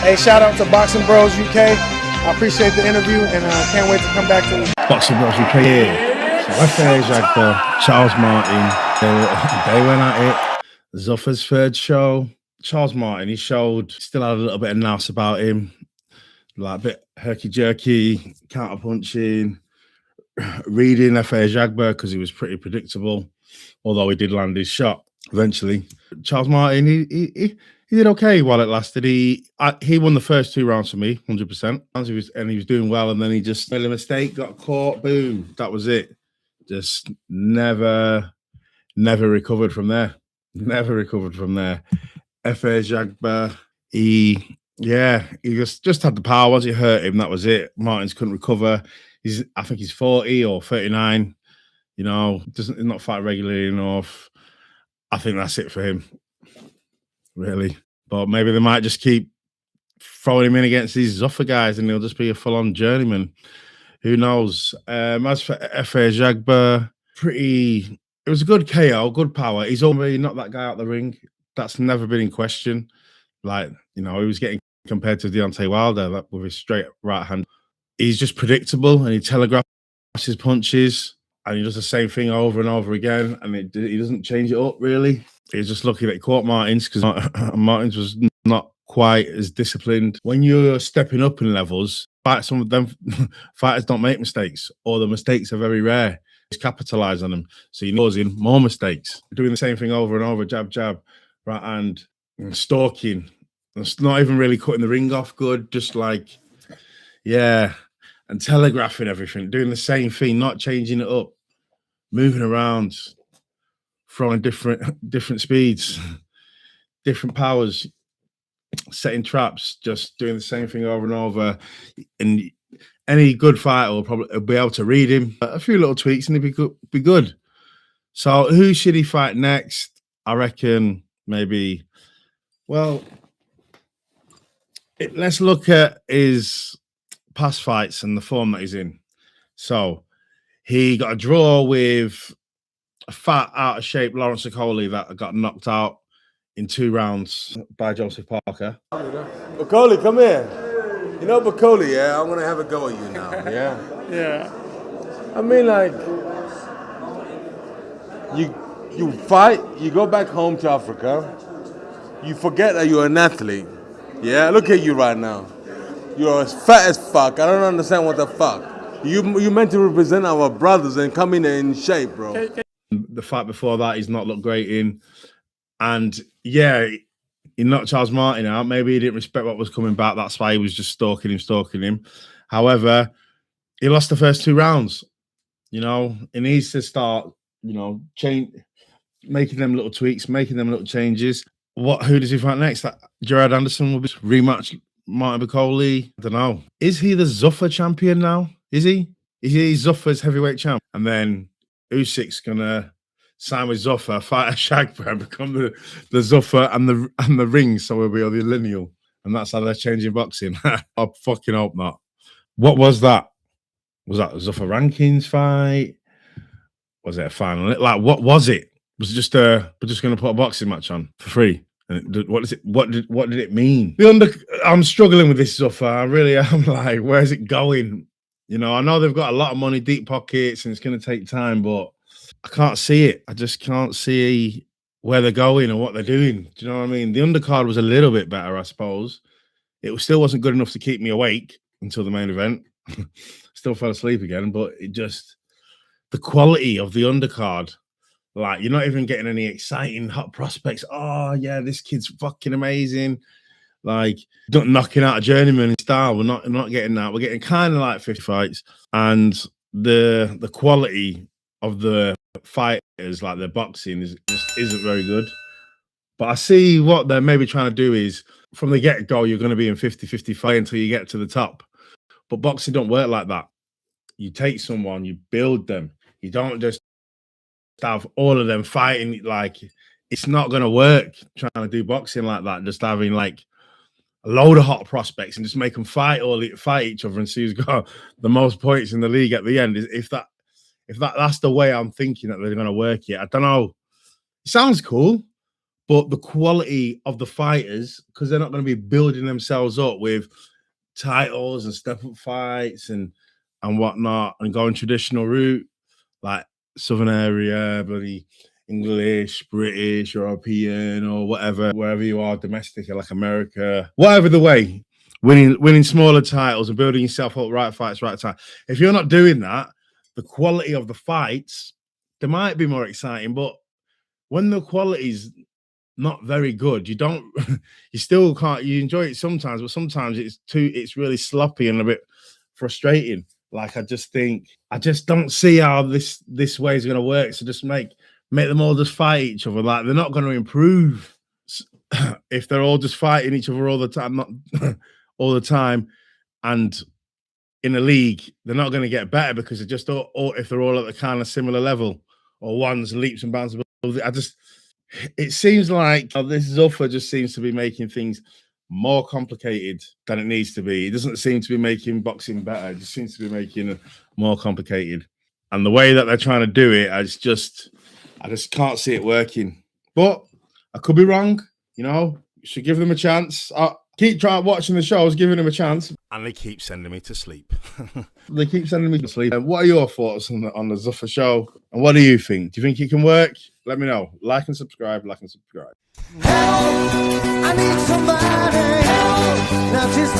Hey, shout out to Boxing Bros UK. I appreciate the interview and can't wait to come back to it. Boxing Bros UK here. So Efe Ajagba, Charles Martin, they went at it. Zuffa's third show. Charles Martin, he showed, still had a little bit of nous about him. Like a bit herky-jerky, counter-punching, reading Efe Ajagba because he was pretty predictable, although he did land his shot eventually. Charles Martin, he did okay while it lasted. He won the first 2 rounds for me, 100%. He was doing well, and then he just made a mistake, got caught, boom, that was it. Just never recovered from there. Never recovered from there. Efe Ajagba, he just had the power. Once it hurt him, that was it. Martins couldn't recover. I think he's 40 or 39. You know, doesn't not fight regularly enough. I think that's it for him, really. But maybe they might just keep throwing him in against these Zuffa guys, and he'll just be a full-on journeyman. Who knows? As for Efe Ajagba, it was a good KO, good power. He's already not that guy out the ring. That's never been in question. Like, you know, he was getting compared to Deontay Wilder with his straight right hand. He's just predictable, and he telegraphs his punches, and he does the same thing over and over again, and he doesn't change it up, really. He's just lucky that he caught Martins, because Martins was not quite as disciplined. When you're stepping up in levels, some of them fighters don't make mistakes, or the mistakes are very rare. Just capitalize on them, so you're causing more mistakes. Doing the same thing over and over, jab, jab, right hand, and stalking. It's not even really cutting the ring off good, just like, yeah, and telegraphing everything, doing the same thing, not changing it up, moving around, throwing different speeds, different powers, setting traps, just doing the same thing over and over. And any good fighter will probably be able to read him. A few little tweaks and he'd be good. So who should he fight next? I reckon maybe, well, let's look at his past fights and the form that he's in. So he got a draw with a fat, out of shape Lawrence Okoli that got knocked out in 2 rounds by Joseph Parker. Okoli, come here. You know, Okoli, yeah, I'm gonna have a go at you now. Yeah. Yeah. I mean, like, you fight, you go back home to Africa, you forget that you're an athlete. Yeah, look at you right now. You're as fat as fuck. I don't understand what the fuck. You meant to represent our brothers and come in shape, bro. The fight before that, he's not looked great in. And yeah, he knocked Charles Martin out. Maybe he didn't respect what was coming back. That's why he was just stalking him. However, he lost the first 2 rounds. You know, he needs to start, you know, making them little tweaks, making them little changes. Who does he fight next? Gerard Anderson will be rematch Martin Okoli. I don't know. Is he the Zuffa champion now? Is he? Is he Zuffa's heavyweight champ? And then Usyk's gonna sign with Zuffa, fight Ajagba, and become the Zuffa and the ring, so he'll be on the lineal. And that's how they're changing boxing. I fucking hope not. What was that? Was that a Zuffa rankings fight? Was it a final? Like, what was it? Was it just we're just going to put a boxing match on for free? And what did it mean? I'm struggling with this Zuffa. I really am. Like, where's it going? You know, I know they've got a lot of money, deep pockets, and it's going to take time, but I can't see it. I just can't see where they're going or what they're doing. Do you know what I mean? The undercard was a little bit better, I suppose. It still wasn't good enough to keep me awake until the main event. Still fell asleep again, but the quality of the undercard, like, you're not even getting any exciting hot prospects. Oh yeah, this kid's fucking amazing. Like, knocking out a journeyman style. We're not getting that. We're getting kind of like 50 fights, and the quality of the fighters, like their boxing, just isn't very good. But I see what they're maybe trying to do is, from the get-go, you're going to be in 50-50 fight until you get to the top. But boxing don't work like that. You take someone, you build them. You don't just have all of them fighting. Like, it's not going to work trying to do boxing like that. Just having like a load of hot prospects and just make them fight each other and see who's got the most points in the league at the end. If that's the way I'm thinking that they're going to work it, I don't know. It sounds cool, But the quality of the fighters, because they're not going to be building themselves up with titles and step-up fights and whatnot, and going traditional route like Southern area, bloody English, British, European, or whatever, wherever you are, domestic, like America, whatever the way, winning smaller titles and building yourself up, right fights, right time. If you're not doing that, the quality of the fights, they might be more exciting, but when the quality's not very good, you don't, you still can't, you enjoy it sometimes, but sometimes it's really sloppy and a bit frustrating. Like, I just don't see how this way is going to work. So just make them all just fight each other. Like, they're not going to improve if they're all just fighting each other all the time, not all the time. And in a league, they're not going to get better because they're just all if they're all at the kind of similar level, or one's leaps and bounds above. It seems like this Zuffa just seems to be making things more complicated than it needs to be. It doesn't seem to be making boxing better. It just seems to be making it more complicated. And the way that they're trying to do it, I just can't see it working. But I could be wrong. You know, you should give them a chance. I keep trying watching the shows, giving them a chance. And they keep sending me to sleep. They keep sending me to sleep. And what are your thoughts on the Zuffa show? And what do you think? Do you think it can work? Let me know. Like and subscribe. Like and subscribe. Help, I need somebody. Help, now just